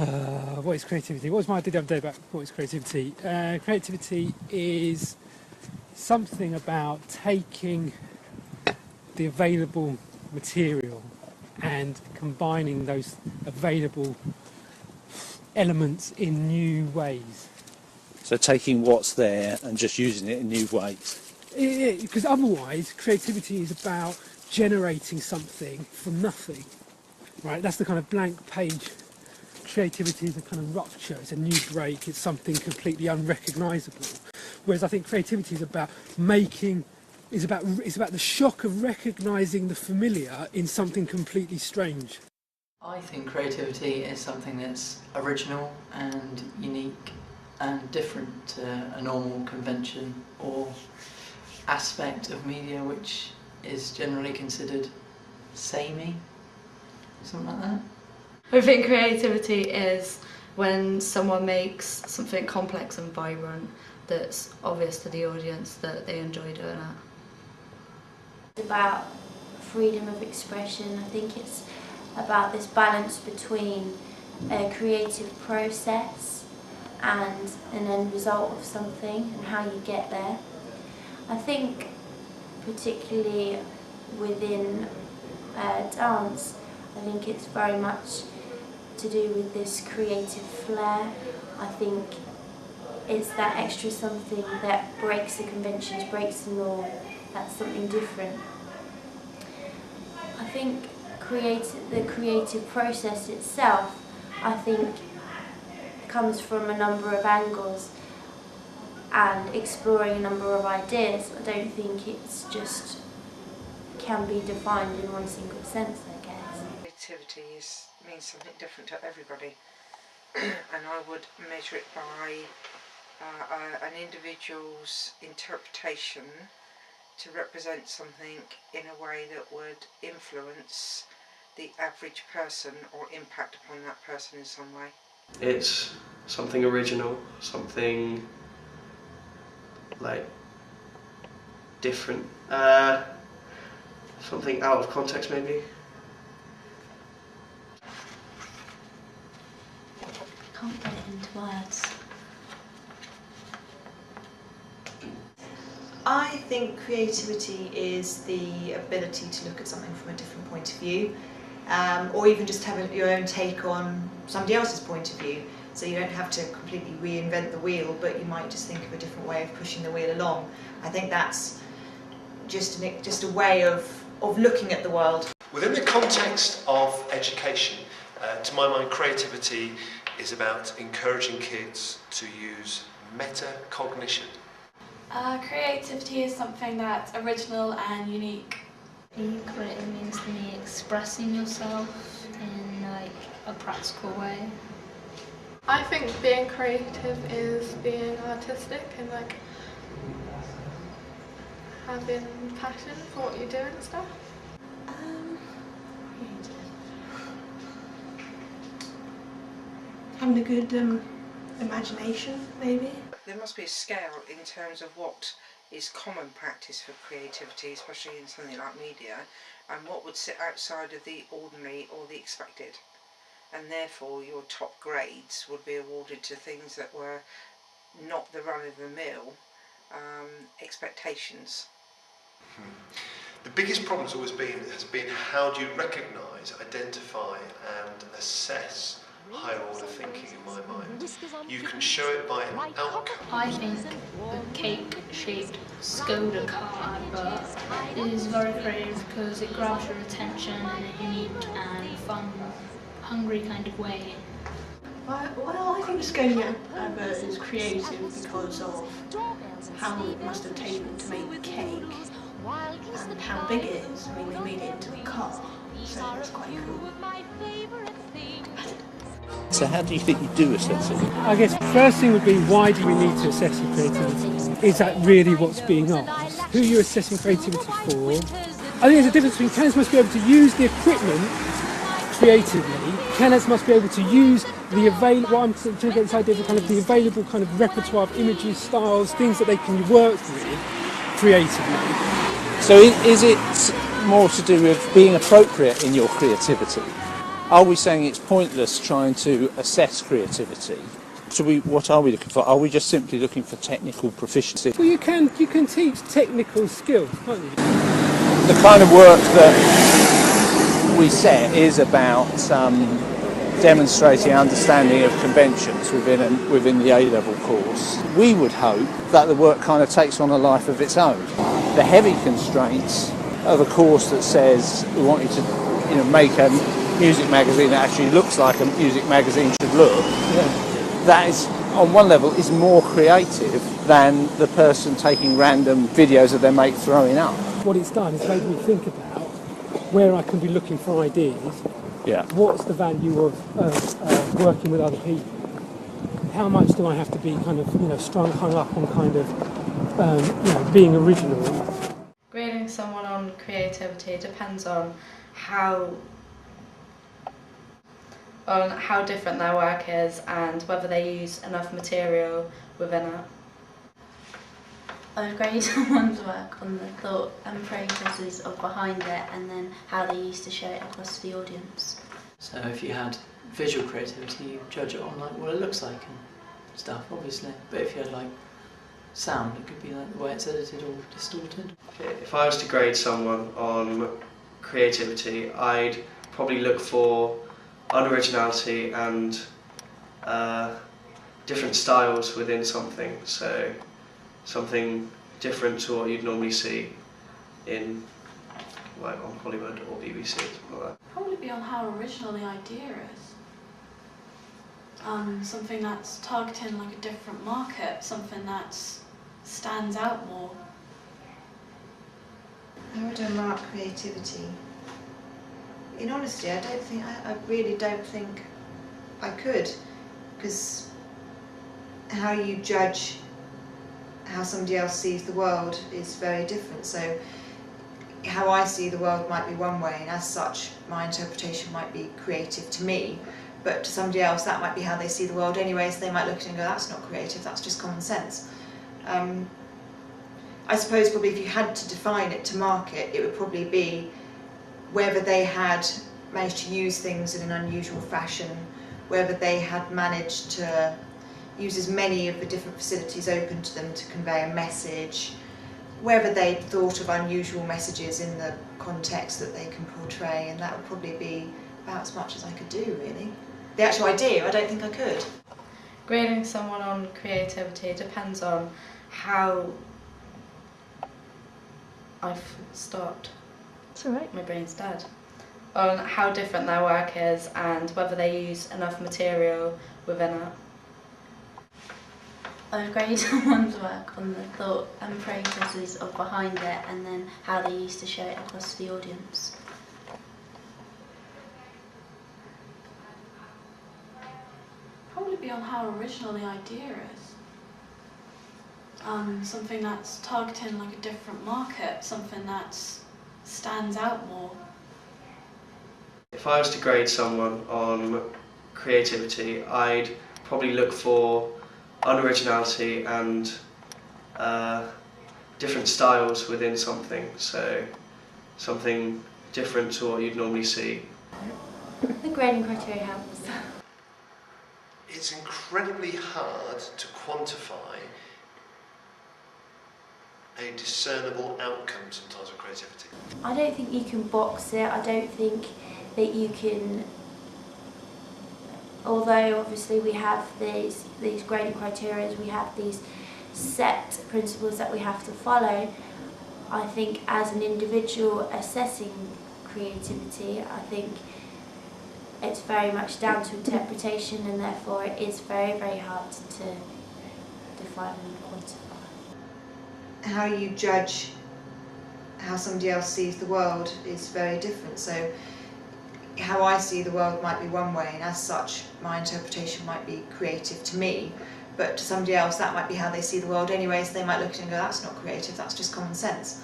What is creativity? What was my idea the other day about what is creativity? Creativity is something about taking the available material and combining those available elements in new ways. So taking what's there and just using it in new ways. Because otherwise, creativity is about generating something from nothing, right? That's the kind of blank page. Creativity is a kind of rupture, it's a new break, it's something completely unrecognisable. Whereas I think creativity is about it's about the shock of recognising the familiar in something completely strange. I think creativity is something that's original and unique and different to a normal convention or aspect of media which is generally considered samey, something like that. I think creativity is when someone makes something complex and vibrant that's obvious to the audience that they enjoy doing it. It's about freedom of expression. I think it's about this balance between a creative process and an end result of something and how you get there. I think particularly within dance, I think it's very much to do with this creative flair. I think it's that extra something that breaks the conventions, breaks the norm, that's something different. I think the creative process itself, I think, comes from a number of angles and exploring a number of ideas. I don't think it's just can be defined in one single sense, I guess. Creativity means something different to everybody, and I would measure it by an individual's interpretation to represent something in a way that would influence the average person or impact upon that person in some way. It's something original, something like different, something out of context maybe. Can't put it into words. I think creativity is the ability to look at something from a different point of view, or even just have your own take on somebody else's point of view. So you don't have to completely reinvent the wheel, but you might just think of a different way of pushing the wheel along. I think that's just a way of looking at the world. Within the context of education, to my mind, creativity is about encouraging kids to use metacognition. Creativity is something that's original and unique. Being creative means to me expressing yourself in a practical way. I think being creative is being artistic and having passion for what you do and stuff. Having a good imagination, maybe. There must be a scale in terms of what is common practice for creativity, especially in something like media, and what would sit outside of the ordinary or the expected. And therefore your top grades would be awarded to things that were not the run-of-the-mill expectations. The biggest problem has always been how do you recognise, identify and assess higher order thinking in my mind. You can show it by an outcome. I think the cake-shaped Skoda car advert is very creative because it grabs your attention in a unique and fun, hungry kind of way. Well, I think the Skoda advert is creative because of how long it must have taken to make the cake and how big it is. I mean, they made it into a car, so that's quite cool. So how do you think you do assess it? I guess first thing would be, why do we need to assess your creativity? Is that really what's being asked? Who are you assessing creativity for? I think there's a difference between candidates must be able to use the equipment creatively. Candidates must be able to use the available, I'm trying to get this idea of kind of the available kind of repertoire of images, styles, things that they can work with creatively. So is it more to do with being appropriate in your creativity? Are we saying it's pointless trying to assess creativity? So what are we looking for? Are we just simply looking for technical proficiency? Well, you can teach technical skills, can't you? The kind of work that we set is about demonstrating understanding of conventions within the A-level course. We would hope that the work kind of takes on a life of its own. The heavy constraints of a course that says we want you to make a music magazine that actually looks like a music magazine should look, that is, on one level, is more creative than the person taking random videos of their mate throwing up. What it's done is made me think about where I can be looking for ideas. Yeah. What's the value of working with other people? How much do I have to be kind of hung up on kind of being original? Grading someone on creativity depends on how different their work is and whether they use enough material within it. I would grade someone's work on the thought and processes of behind it, and then how they used to show it across to the audience. So if you had visual creativity, you judge it on like what it looks like and stuff, obviously. But if you had like sound, it could be like the way it's edited or distorted. If I was to grade someone on creativity, I'd probably look for unoriginality and different styles within something. So something different to what you'd normally see in like on Hollywood or BBC, something like that. Probably be on how original the idea is. Something that's targeting like a different market, something that stands out more. How would I mark creativity? In honesty, I really don't think I could, because how you judge how somebody else sees the world is very different. So how I see the world might be one way, and as such my interpretation might be creative to me, but to somebody else that might be how they see the world anyway, so they might look at it and go, that's not creative, that's just common sense. I suppose probably if you had to define it, to mark it, it would probably be whether they had managed to use things in an unusual fashion, whether they had managed to use as many of the different facilities open to them to convey a message, whether they'd thought of unusual messages in the context that they can portray, and that would probably be about as much as I could do, really. The actual idea, I don't think I could. Grading someone on creativity depends on how... I've stopped. It's alright. My brain's dead. On how different their work is and whether they use enough material within it. I would grade someone's work on the thought and processes of behind it, and then how they used to show it across to the audience. Probably be on how original the idea is. Something that's targeting like a different market, something that stands out more. If I was to grade someone on creativity, I'd probably look for unoriginality and different styles within something. So something different to what you'd normally see. The grading criteria helps. It's incredibly hard to quantify a discernible outcome sometimes of creativity. I don't think you can box it. I don't think that you can, although obviously we have these grading criteria, we have these set principles that we have to follow. I think as an individual assessing creativity, I think it's very much down to interpretation, and therefore it is very, very hard to define and quantify. How you judge how somebody else sees the world is very different. So how I see the world might be one way, and as such my interpretation might be creative to me, but to somebody else that might be how they see the world anyway, so they might look at it and go, that's not creative, that's just common sense.